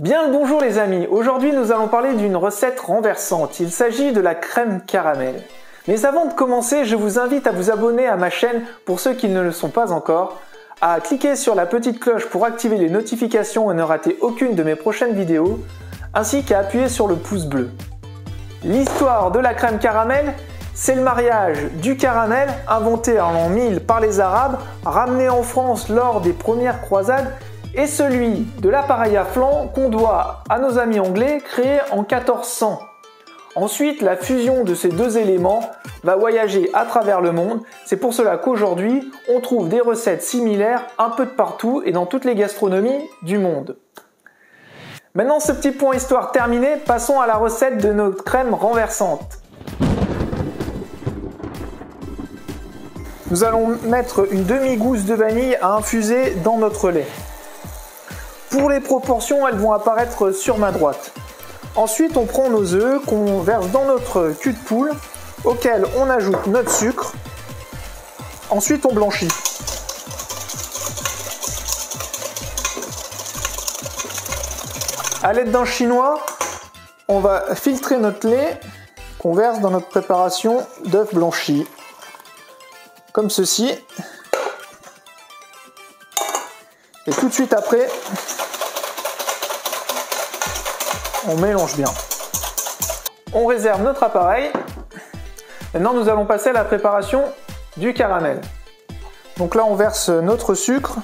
Bien le bonjour les amis, aujourd'hui nous allons parler d'une recette renversante, il s'agit de la crème caramel. Mais avant de commencer, je vous invite à vous abonner à ma chaîne pour ceux qui ne le sont pas encore, à cliquer sur la petite cloche pour activer les notifications et ne rater aucune de mes prochaines vidéos, ainsi qu'à appuyer sur le pouce bleu. L'histoire de la crème caramel, c'est le mariage du caramel inventé en l'an 1000 par les Arabes, ramené en France lors des premières croisades, et celui de l'appareil à flanc qu'on doit à nos amis anglais créé en 1400. Ensuite, la fusion de ces deux éléments va voyager à travers le monde. C'est pour cela qu'aujourd'hui, on trouve des recettes similaires un peu de partout et dans toutes les gastronomies du monde. Maintenant, ce petit point histoire terminé, passons à la recette de notre crème renversante. Nous allons mettre une demi-gousse de vanille à infuser dans notre lait. Pour les proportions, elles vont apparaître sur ma droite. Ensuite, on prend nos œufs qu'on verse dans notre cul de poule, auquel on ajoute notre sucre. Ensuite, on blanchit. À l'aide d'un chinois, on va filtrer notre lait qu'on verse dans notre préparation d'œufs blanchis. Comme ceci. Et tout de suite après, on mélange bien. On réserve notre appareil. Maintenant, nous allons passer à la préparation du caramel. Donc là, on verse notre sucre.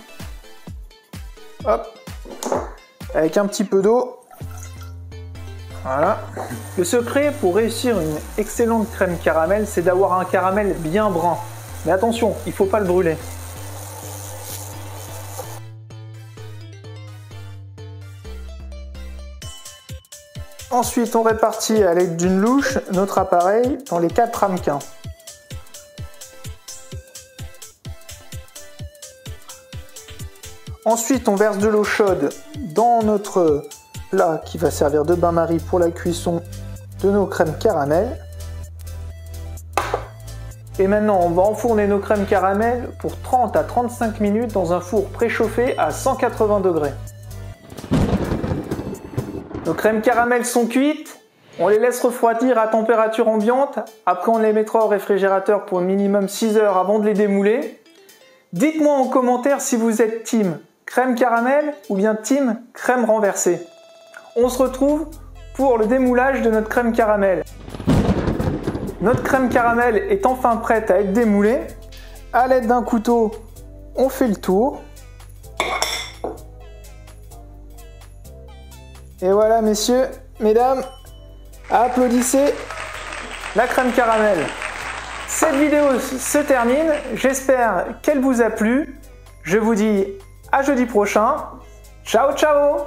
Hop. Avec un petit peu d'eau. Voilà. Le secret pour réussir une excellente crème caramel, c'est d'avoir un caramel bien brun. Mais attention, il ne faut pas le brûler. Ensuite, on répartit à l'aide d'une louche notre appareil dans les 4 ramequins. Ensuite, on verse de l'eau chaude dans notre plat qui va servir de bain-marie pour la cuisson de nos crèmes caramel. Et maintenant, on va enfourner nos crèmes caramel pour 30 à 35 minutes dans un four préchauffé à 180 degrés. Nos crèmes caramel sont cuites, on les laisse refroidir à température ambiante, après on les mettra au réfrigérateur pour un minimum 6 heures avant de les démouler. Dites-moi en commentaire si vous êtes team crème caramel ou bien team crème renversée. On se retrouve pour le démoulage de notre crème caramel. Notre crème caramel est enfin prête à être démoulée. À l'aide d'un couteau, on fait le tour. Et voilà, messieurs, mesdames, applaudissez la crème caramel. Cette vidéo se termine, j'espère qu'elle vous a plu. Je vous dis à jeudi prochain. Ciao, ciao!